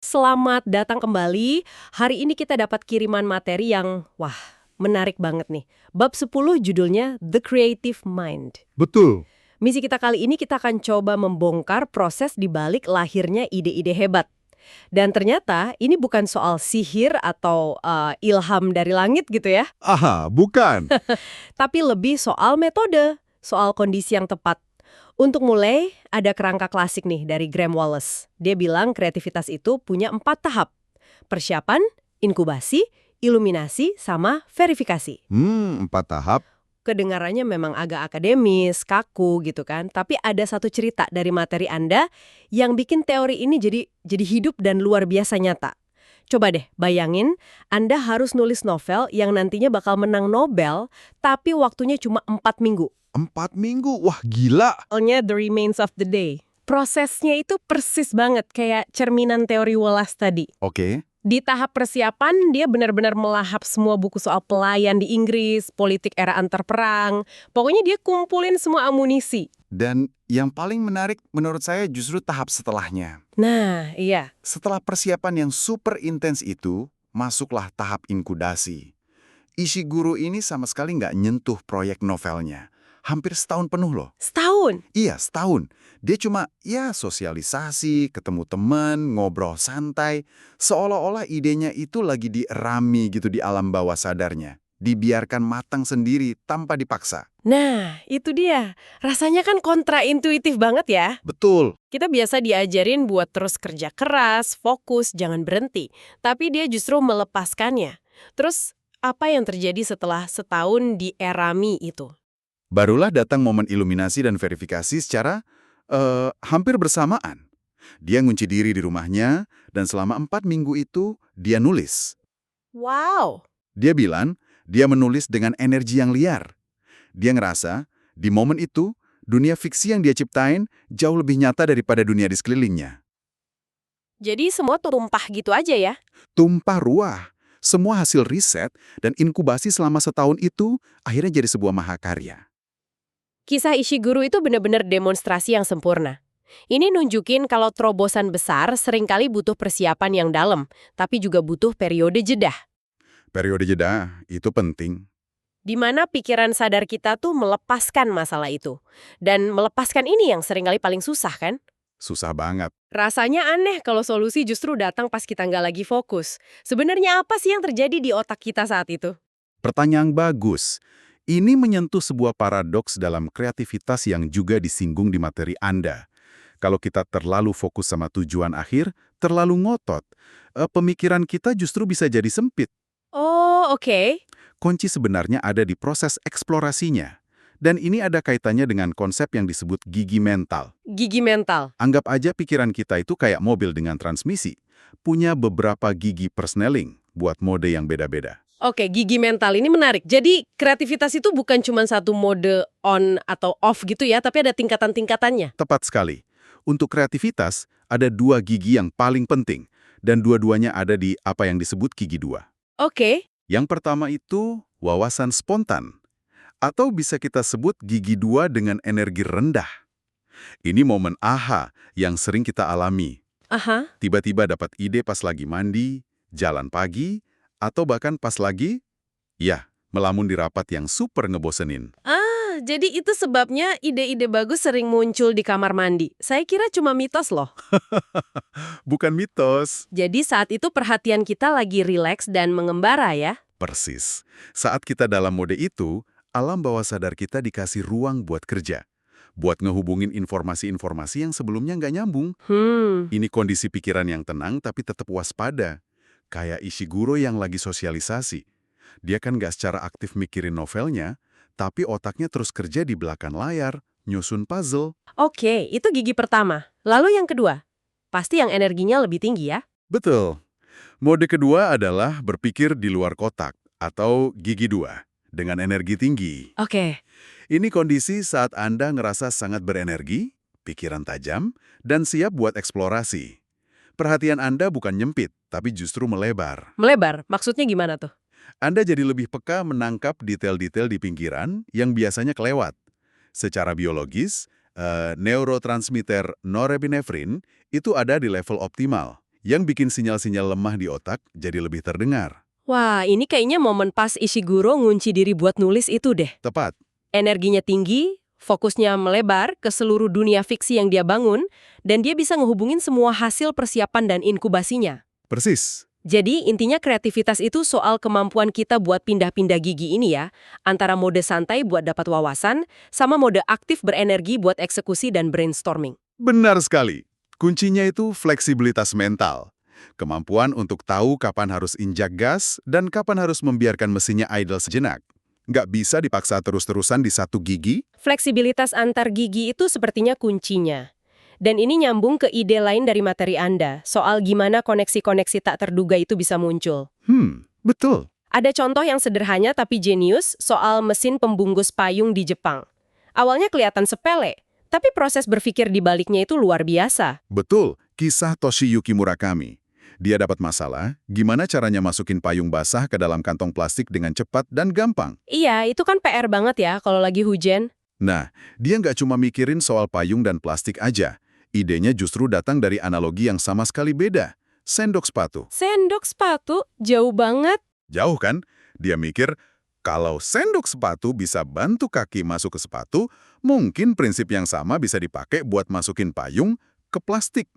Selamat datang kembali. Hari ini kita dapat kiriman materi yang, wah, menarik banget nih. Bab 10 judulnya The Creative Mind. Betul. Misi kita kali ini kita akan coba membongkar proses di balik lahirnya ide-ide hebat. Dan ternyata ini bukan soal sihir atau ilham dari langit gitu ya, Aha, bukan. tapi lebih soal metode, soal kondisi yang tepat. Untuk mulai, ada kerangka klasik nih dari Graham Wallace. Dia bilang kreativitas itu punya 4 tahap. Persiapan, inkubasi, iluminasi, sama verifikasi. 4 tahap. Kedengarannya memang agak akademis, kaku gitu kan. Tapi ada satu cerita dari materi Anda yang bikin teori ini jadi hidup dan luar biasa nyata. Coba deh bayangin, Anda harus nulis novel yang nantinya bakal menang Nobel, tapi waktunya cuma 4 minggu. 4 minggu? Wah, gila. Soalnya The Remains of the Day. Prosesnya itu persis banget kayak cerminan teori Wallace tadi. Oke. Di tahap persiapan, dia benar-benar melahap semua buku soal pelayan di Inggris, politik era antar perang. Pokoknya dia kumpulin semua amunisi. Dan yang paling menarik menurut saya justru tahap setelahnya. Nah, iya. Setelah persiapan yang super intens itu, masuklah tahap inkubasi. Ishiguro ini sama sekali nggak nyentuh proyek novelnya. Hampir setahun penuh loh. Setahun. Iya, setahun. Dia cuma, sosialisasi, ketemu teman, ngobrol santai. Seolah-olah idenya itu lagi dierami gitu di alam bawah sadarnya. Dibiarkan matang sendiri tanpa dipaksa. Nah, itu dia. Rasanya kan kontraintuitif banget ya. Betul. Kita biasa diajarin buat terus kerja keras, fokus, jangan berhenti. Tapi dia justru melepaskannya. Terus, apa yang terjadi setelah setahun dierami itu? Barulah datang momen iluminasi dan verifikasi secara hampir bersamaan. Dia ngunci diri di rumahnya, dan selama 4 minggu itu, dia nulis. Wow. Dia bilang, dia menulis dengan energi yang liar. Dia ngerasa, di momen itu, dunia fiksi yang dia ciptain jauh lebih nyata daripada dunia di sekelilingnya. Jadi semua tumpah gitu aja ya? Tumpah ruah. Semua hasil riset dan inkubasi selama setahun itu akhirnya jadi sebuah mahakarya. Kisah Ishiguro itu benar-benar demonstrasi yang sempurna. Ini nunjukin kalau terobosan besar seringkali butuh persiapan yang dalam, tapi juga butuh periode jeda. Periode jeda itu penting. Di mana pikiran sadar kita tuh melepaskan masalah itu. Dan melepaskan ini yang seringkali paling susah kan? Susah banget. Rasanya aneh kalau solusi justru datang pas kita nggak lagi fokus. Sebenarnya apa sih yang terjadi di otak kita saat itu? Pertanyaan bagus. Ini menyentuh sebuah paradoks dalam kreativitas yang juga disinggung di materi Anda. Kalau kita terlalu fokus sama tujuan akhir, terlalu ngotot, pemikiran kita justru bisa jadi sempit. Oh, oke. Kunci sebenarnya ada di proses eksplorasinya. Dan ini ada kaitannya dengan konsep yang disebut gigi mental. Gigi mental. Anggap aja pikiran kita itu kayak mobil dengan transmisi. Punya beberapa gigi persneling buat mode yang beda-beda. Oke, gigi mental ini menarik. Jadi kreativitas itu bukan cuma satu mode on atau off gitu ya, tapi ada tingkatan-tingkatannya. Tepat sekali. Untuk kreativitas, ada 2 gigi yang paling penting. Dan dua-duanya ada di apa yang disebut gigi 2. Oke. Yang pertama itu wawasan spontan. Atau bisa kita sebut gigi 2 dengan energi rendah. Ini momen aha yang sering kita alami. Aha. Tiba-tiba dapat ide pas lagi mandi, jalan pagi, atau bahkan pas lagi, melamun di rapat yang super ngebosenin. Jadi itu sebabnya ide-ide bagus sering muncul di kamar mandi. Saya kira cuma mitos loh. Bukan mitos. Jadi saat itu perhatian kita lagi rileks dan mengembara ya? Persis. Saat kita dalam mode itu, alam bawah sadar kita dikasih ruang buat kerja. Buat ngehubungin informasi-informasi yang sebelumnya nggak nyambung. Ini kondisi pikiran yang tenang tapi tetap waspada. Kayak Ishiguro yang lagi sosialisasi. Dia kan nggak secara aktif mikirin novelnya, tapi otaknya terus kerja di belakang layar, nyusun puzzle. Oke, itu gigi pertama. Lalu yang kedua? Pasti yang energinya lebih tinggi ya? Betul. Mode kedua adalah berpikir di luar kotak, atau gigi 2, dengan energi tinggi. Oke. Ini kondisi saat Anda ngerasa sangat berenergi, pikiran tajam, dan siap buat eksplorasi. Perhatian Anda bukan nyempit, tapi justru melebar. Melebar? Maksudnya gimana tuh? Anda jadi lebih peka menangkap detail-detail di pinggiran yang biasanya kelewat. Secara biologis, neurotransmitter norepinefrin itu ada di level optimal. yang bikin sinyal-sinyal lemah di otak jadi lebih terdengar. Wah, ini kayaknya momen pas Ishiguro ngunci diri buat nulis itu deh. Tepat. Energinya tinggi, fokusnya melebar ke seluruh dunia fiksi yang dia bangun, dan dia bisa ngehubungin semua hasil persiapan dan inkubasinya. Persis. Jadi, intinya kreativitas itu soal kemampuan kita buat pindah-pindah gigi ini ya, antara mode santai buat dapat wawasan, sama mode aktif berenergi buat eksekusi dan brainstorming. Benar sekali. Kuncinya itu fleksibilitas mental. Kemampuan untuk tahu kapan harus injak gas dan kapan harus membiarkan mesinnya idle sejenak. Nggak bisa dipaksa terus-terusan di satu gigi. Fleksibilitas antar gigi itu sepertinya kuncinya. Dan ini nyambung ke ide lain dari materi Anda, soal gimana koneksi-koneksi tak terduga itu bisa muncul. Betul. Ada contoh yang sederhana tapi jenius soal mesin pembungkus payung di Jepang. Awalnya kelihatan sepele, tapi proses berpikir di baliknya itu luar biasa. Betul, kisah Toshiyuki Murakami. Dia dapat masalah, gimana caranya masukin payung basah ke dalam kantong plastik dengan cepat dan gampang. Iya, itu kan PR banget ya kalau lagi hujan. Nah, dia nggak cuma mikirin soal payung dan plastik aja. Idenya justru datang dari analogi yang sama sekali beda. Sendok sepatu. Sendok sepatu? Jauh banget. Jauh kan? Dia mikir, kalau sendok sepatu bisa bantu kaki masuk ke sepatu, mungkin prinsip yang sama bisa dipakai buat masukin payung ke plastik.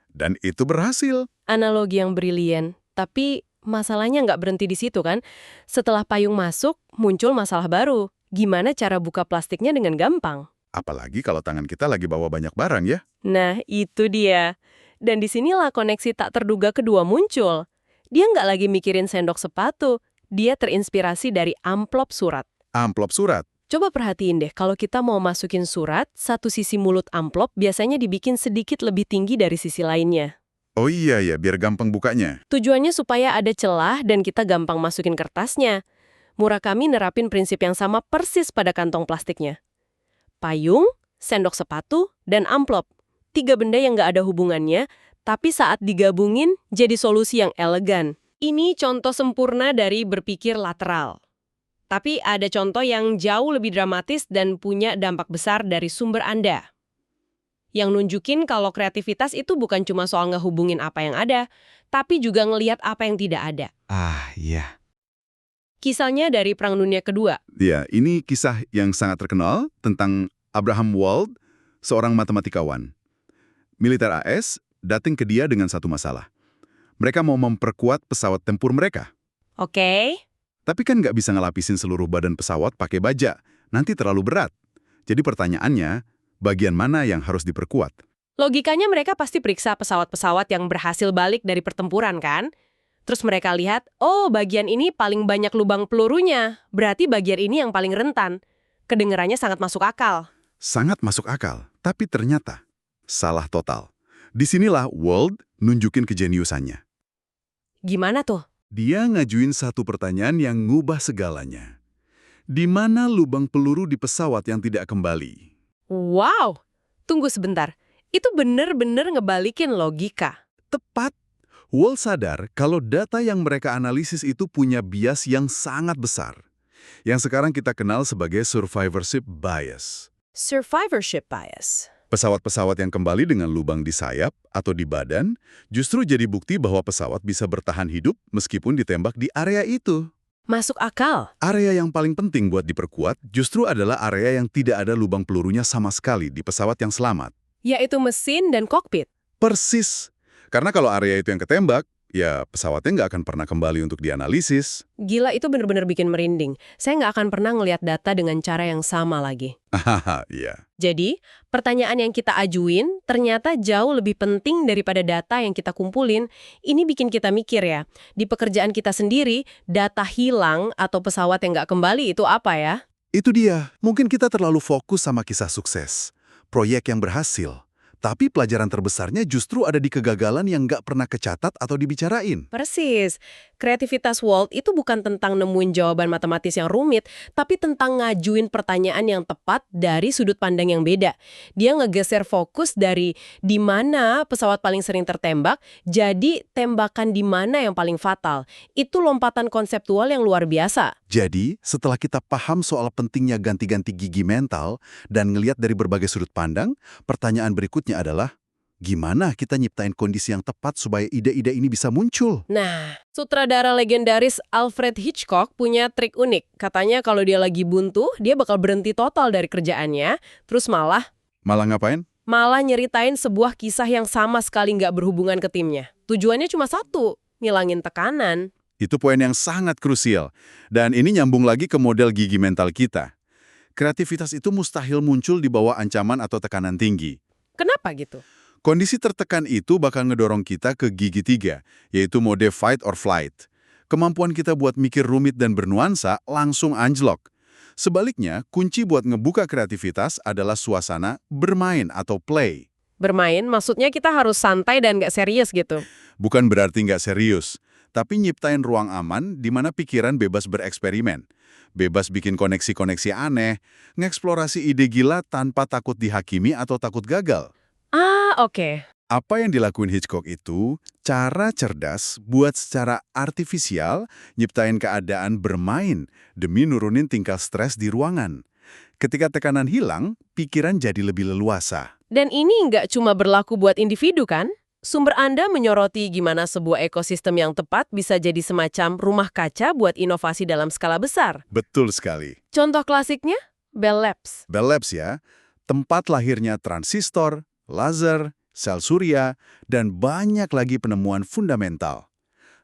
Dan itu berhasil. Analogi yang brilian. Tapi masalahnya nggak berhenti di situ kan? Setelah payung masuk, muncul masalah baru. Gimana cara buka plastiknya dengan gampang? Apalagi kalau tangan kita lagi bawa banyak barang ya. Nah, itu dia. Dan disinilah koneksi tak terduga kedua muncul. Dia nggak lagi mikirin sendok sepatu. Dia terinspirasi dari amplop surat. Amplop surat. Coba perhatiin deh, kalau kita mau masukin surat, satu sisi mulut amplop biasanya dibikin sedikit lebih tinggi dari sisi lainnya. Oh iya ya, biar gampang bukanya. Tujuannya supaya ada celah dan kita gampang masukin kertasnya. Murakami nerapin prinsip yang sama persis pada kantong plastiknya. Payung, sendok sepatu, dan amplop. 3 benda yang nggak ada hubungannya, tapi saat digabungin jadi solusi yang elegan. Ini contoh sempurna dari berpikir lateral. Tapi ada contoh yang jauh lebih dramatis dan punya dampak besar dari sumber Anda. Yang nunjukin kalau kreativitas itu bukan cuma soal ngehubungin apa yang ada, tapi juga ngelihat apa yang tidak ada. Ah, iya. Kisahnya dari Perang Dunia Kedua. Ya, ini kisah yang sangat terkenal tentang Abraham Wald, seorang matematikawan. Militer AS datang ke dia dengan satu masalah. Mereka mau memperkuat pesawat tempur mereka. Oke. Tapi kan nggak bisa ngelapisin seluruh badan pesawat pakai baja. Nanti terlalu berat. Jadi pertanyaannya, bagian mana yang harus diperkuat? Logikanya mereka pasti periksa pesawat-pesawat yang berhasil balik dari pertempuran kan? Terus mereka lihat, oh bagian ini paling banyak lubang pelurunya. Berarti bagian ini yang paling rentan. Kedengerannya sangat masuk akal. Sangat masuk akal, tapi ternyata salah total. Disinilah Wald nunjukin kejeniusannya. Gimana tuh? Dia ngajuin satu pertanyaan yang ngubah segalanya. Di mana lubang peluru di pesawat yang tidak kembali? Wow! Tunggu sebentar. Itu bener-bener ngebalikin logika. Tepat. Wald sadar kalau data yang mereka analisis itu punya bias yang sangat besar. Yang sekarang kita kenal sebagai survivorship bias. Survivorship bias. Pesawat-pesawat yang kembali dengan lubang di sayap atau di badan justru jadi bukti bahwa pesawat bisa bertahan hidup meskipun ditembak di area itu. Masuk akal. Area yang paling penting buat diperkuat justru adalah area yang tidak ada lubang pelurunya sama sekali di pesawat yang selamat. Yaitu mesin dan kokpit. Persis. Karena kalau area itu yang ketembak, ya pesawatnya nggak akan pernah kembali untuk dianalisis. Gila, itu bener-bener bikin merinding. Saya nggak akan pernah ngelihat data dengan cara yang sama lagi. Hahaha, iya. Jadi, pertanyaan yang kita ajuin ternyata jauh lebih penting daripada data yang kita kumpulin. Ini bikin kita mikir ya, di pekerjaan kita sendiri, data hilang atau pesawat yang nggak kembali itu apa ya? Itu dia. Mungkin kita terlalu fokus sama kisah sukses, proyek yang berhasil. Tapi pelajaran terbesarnya justru ada di kegagalan yang nggak pernah kecatat atau dibicarain. Persis. Kreativitas Wald itu bukan tentang nemuin jawaban matematis yang rumit, tapi tentang ngajuin pertanyaan yang tepat dari sudut pandang yang beda. Dia ngegeser fokus dari di mana pesawat paling sering tertembak, jadi tembakan di mana yang paling fatal. Itu lompatan konseptual yang luar biasa. Jadi, setelah kita paham soal pentingnya ganti-ganti gigi mental dan ngelihat dari berbagai sudut pandang, pertanyaan berikutnya adalah, Gimana kita nyiptain kondisi yang tepat supaya ide-ide ini bisa muncul? Nah, sutradara legendaris Alfred Hitchcock punya trik unik. Katanya kalau dia lagi buntu, dia bakal berhenti total dari kerjaannya, terus malah Malah ngapain? nyeritain sebuah kisah yang sama sekali nggak berhubungan ke timnya. Tujuannya cuma satu, ngilangin tekanan. Itu poin yang sangat krusial. Dan ini nyambung lagi ke model gigi mental kita. Kreativitas itu mustahil muncul di bawah ancaman atau tekanan tinggi. Kenapa gitu? Kondisi tertekan itu bakal ngedorong kita ke gigi 3, yaitu mode fight or flight. Kemampuan kita buat mikir rumit dan bernuansa langsung anjlok. Sebaliknya, kunci buat ngebuka kreativitas adalah suasana bermain atau play. Bermain maksudnya kita harus santai dan nggak serius gitu. Bukan berarti nggak serius, tapi nyiptain ruang aman di mana pikiran bebas bereksperimen. Bebas bikin koneksi-koneksi aneh, ngeksplorasi ide gila tanpa takut dihakimi atau takut gagal. Ah, oke. Apa yang dilakuin Hitchcock itu, cara cerdas buat secara artifisial nyiptain keadaan bermain demi nurunin tingkat stres di ruangan. Ketika tekanan hilang, pikiran jadi lebih leluasa. Dan ini nggak cuma berlaku buat individu kan? Sumber Anda menyoroti gimana sebuah ekosistem yang tepat bisa jadi semacam rumah kaca buat inovasi dalam skala besar. Betul sekali. Contoh klasiknya, Bell Labs. Bell Labs ya, tempat lahirnya transistor, laser, sel surya, dan banyak lagi penemuan fundamental.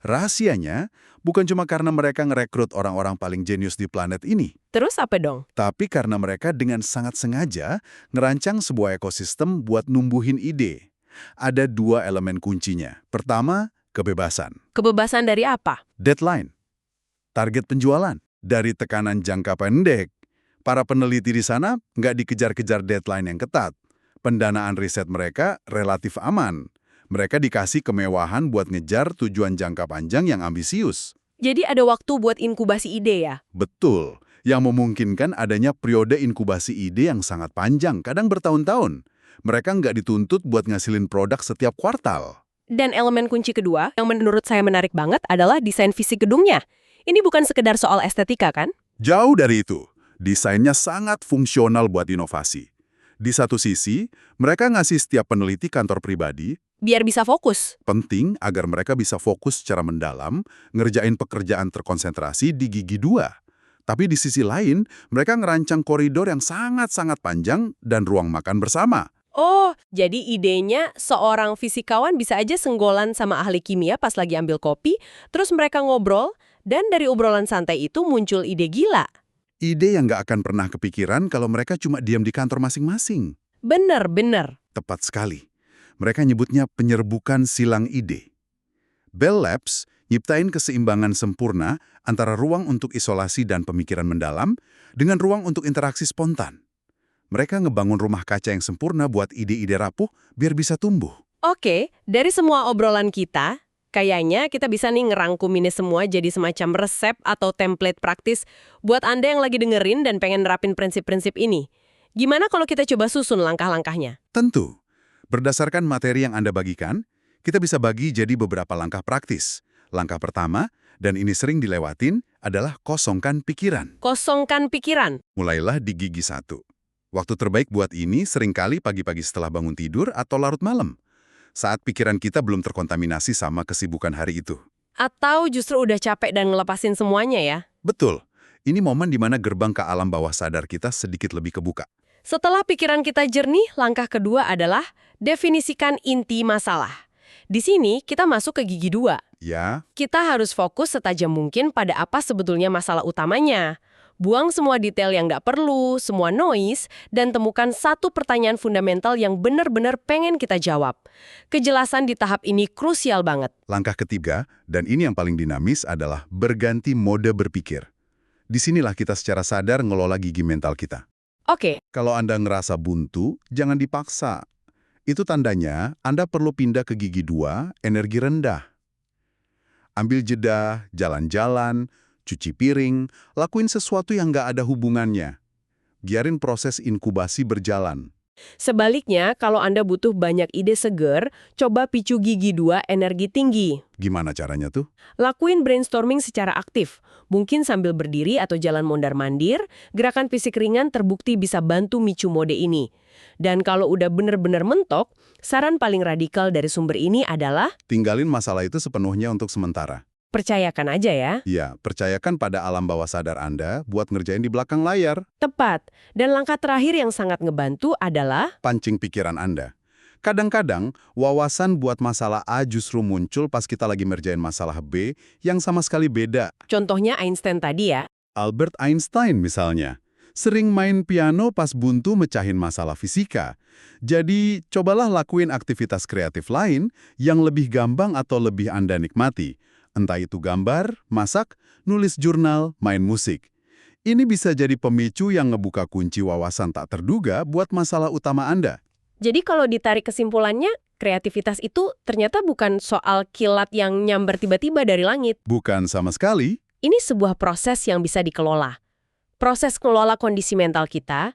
Rahasianya bukan cuma karena mereka ngerekrut orang-orang paling jenius di planet ini, Terus apa dong? tapi karena mereka dengan sangat sengaja ngerancang sebuah ekosistem buat numbuhin ide. Ada 2 elemen kuncinya. Pertama, kebebasan. Kebebasan dari apa? Deadline. Target penjualan. Dari tekanan jangka pendek, para peneliti di sana nggak dikejar-kejar deadline yang ketat. Pendanaan riset mereka relatif aman. Mereka dikasih kemewahan buat ngejar tujuan jangka panjang yang ambisius. Jadi ada waktu buat inkubasi ide ya? Betul, yang memungkinkan adanya periode inkubasi ide yang sangat panjang, kadang bertahun-tahun. Mereka nggak dituntut buat ngasilin produk setiap kuartal. Dan elemen kunci kedua yang menurut saya menarik banget adalah desain fisik gedungnya. Ini bukan sekedar soal estetika kan? Jauh dari itu, desainnya sangat fungsional buat inovasi. Di satu sisi, mereka ngasih setiap peneliti kantor pribadi, Biar bisa fokus. penting agar mereka bisa fokus secara mendalam, ngerjain pekerjaan terkonsentrasi di gigi 2. Tapi di sisi lain, mereka ngerancang koridor yang sangat-sangat panjang dan ruang makan bersama. Oh, jadi idenya seorang fisikawan bisa aja senggolan sama ahli kimia pas lagi ambil kopi, terus mereka ngobrol, dan dari obrolan santai itu muncul ide gila. Ide yang nggak akan pernah kepikiran kalau mereka cuma diam di kantor masing-masing. Bener. Tepat sekali. Mereka nyebutnya penyerbukan silang ide. Bell Labs nyiptain keseimbangan sempurna antara ruang untuk isolasi dan pemikiran mendalam dengan ruang untuk interaksi spontan. Mereka ngebangun rumah kaca yang sempurna buat ide-ide rapuh biar bisa tumbuh. Oke, dari semua obrolan kita, kayaknya kita bisa nih ngerangkum ini semua jadi semacam resep atau template praktis buat Anda yang lagi dengerin dan pengen nerapin prinsip-prinsip ini. Gimana kalau kita coba susun langkah-langkahnya? Tentu, berdasarkan materi yang Anda bagikan, kita bisa bagi jadi beberapa langkah praktis. Langkah pertama, dan ini sering dilewatin, adalah kosongkan pikiran. Kosongkan pikiran. Mulailah di gigi 1. Waktu terbaik buat ini seringkali pagi-pagi setelah bangun tidur atau larut malam, saat pikiran kita belum terkontaminasi sama kesibukan hari itu. Atau justru udah capek dan ngelepasin semuanya ya? Betul, ini momen di mana gerbang ke alam bawah sadar kita sedikit lebih kebuka. Setelah pikiran kita jernih, langkah kedua adalah definisikan inti masalah. Di sini kita masuk ke gigi 2. Ya, Kita harus fokus setajam mungkin pada apa sebetulnya masalah utamanya. Buang semua detail yang nggak perlu, semua noise, dan temukan satu pertanyaan fundamental yang benar-benar pengen kita jawab. Kejelasan di tahap ini krusial banget. langkah ketiga, dan ini yang paling dinamis, adalah berganti mode berpikir. Disinilah kita secara sadar ngelola gigi mental kita. Oke, Kalau Anda ngerasa buntu, jangan dipaksa. Itu tandanya Anda perlu pindah ke gigi 2, energi rendah. Ambil jeda, jalan-jalan, cuci piring, lakuin sesuatu yang nggak ada hubungannya. Biarin proses inkubasi berjalan. Sebaliknya, kalau Anda butuh banyak ide seger, coba picu gigi 2 energi tinggi. Gimana caranya tuh? Lakuin brainstorming secara aktif. Mungkin sambil berdiri atau jalan mondar-mandir, gerakan fisik ringan terbukti bisa bantu micu mode ini. Dan kalau udah bener-bener mentok, saran paling radikal dari sumber ini adalah Tinggalin masalah itu sepenuhnya untuk sementara. percayakan aja ya. Ya, percayakan pada alam bawah sadar Anda buat ngerjain di belakang layar. Tepat. Dan langkah terakhir yang sangat ngebantu adalah Pancing pikiran Anda. Kadang-kadang, wawasan buat masalah A justru muncul pas kita lagi ngerjain masalah B yang sama sekali beda. contohnya Einstein tadi ya. Albert Einstein misalnya, sering main piano pas buntu mecahin masalah fisika. Jadi, cobalah lakuin aktivitas kreatif lain yang lebih gampang atau lebih Anda nikmati. Entah itu gambar, masak, nulis jurnal, main musik. Ini bisa jadi pemicu yang ngebuka kunci wawasan tak terduga buat masalah utama Anda. Jadi kalau ditarik kesimpulannya, kreativitas itu ternyata bukan soal kilat yang nyamber tiba-tiba dari langit. Bukan sama sekali. Ini sebuah proses yang bisa dikelola. Proses kelola kondisi mental kita,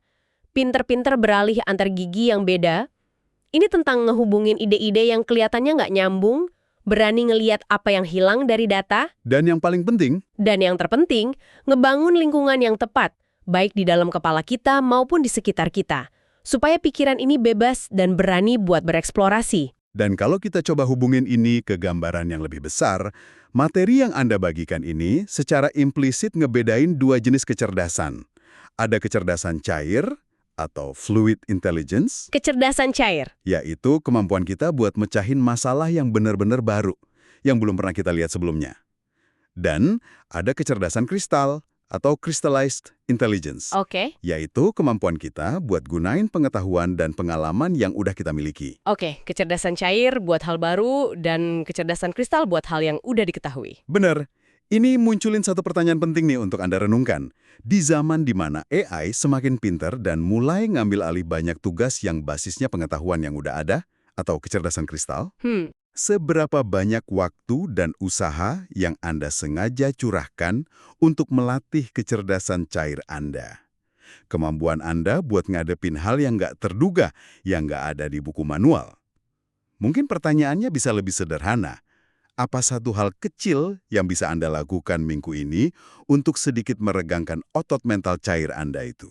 pinter-pinter beralih antar gigi yang beda. Ini tentang ngehubungin ide-ide yang kelihatannya nggak nyambung, berani ngeliat apa yang hilang dari data, Dan yang paling penting, dan yang terpenting, ngebangun lingkungan yang tepat, baik di dalam kepala kita maupun di sekitar kita, supaya pikiran ini bebas dan berani buat bereksplorasi. dan kalau kita coba hubungin ini ke gambaran yang lebih besar, materi yang Anda bagikan ini secara implisit ngebedain dua jenis kecerdasan. Ada kecerdasan cair atau fluid intelligence, Kecerdasan cair. yaitu kemampuan kita buat mecahin masalah yang benar-benar baru, yang belum pernah kita lihat sebelumnya. Dan ada kecerdasan kristal atau crystallized intelligence, Oke. yaitu kemampuan kita buat gunain pengetahuan dan pengalaman yang udah kita miliki. Oke, kecerdasan cair buat hal baru dan kecerdasan kristal buat hal yang udah diketahui. Bener. Ini munculin satu pertanyaan penting nih untuk Anda renungkan. Di zaman di mana AI semakin pinter dan mulai ngambil alih banyak tugas yang basisnya pengetahuan yang udah ada, atau kecerdasan kristal, seberapa banyak waktu dan usaha yang Anda sengaja curahkan untuk melatih kecerdasan cair Anda? Kemampuan Anda buat ngadepin hal yang nggak terduga, yang nggak ada di buku manual. Mungkin pertanyaannya bisa lebih sederhana. Apa satu hal kecil yang bisa Anda lakukan minggu ini untuk sedikit meregangkan otot mental cair Anda itu?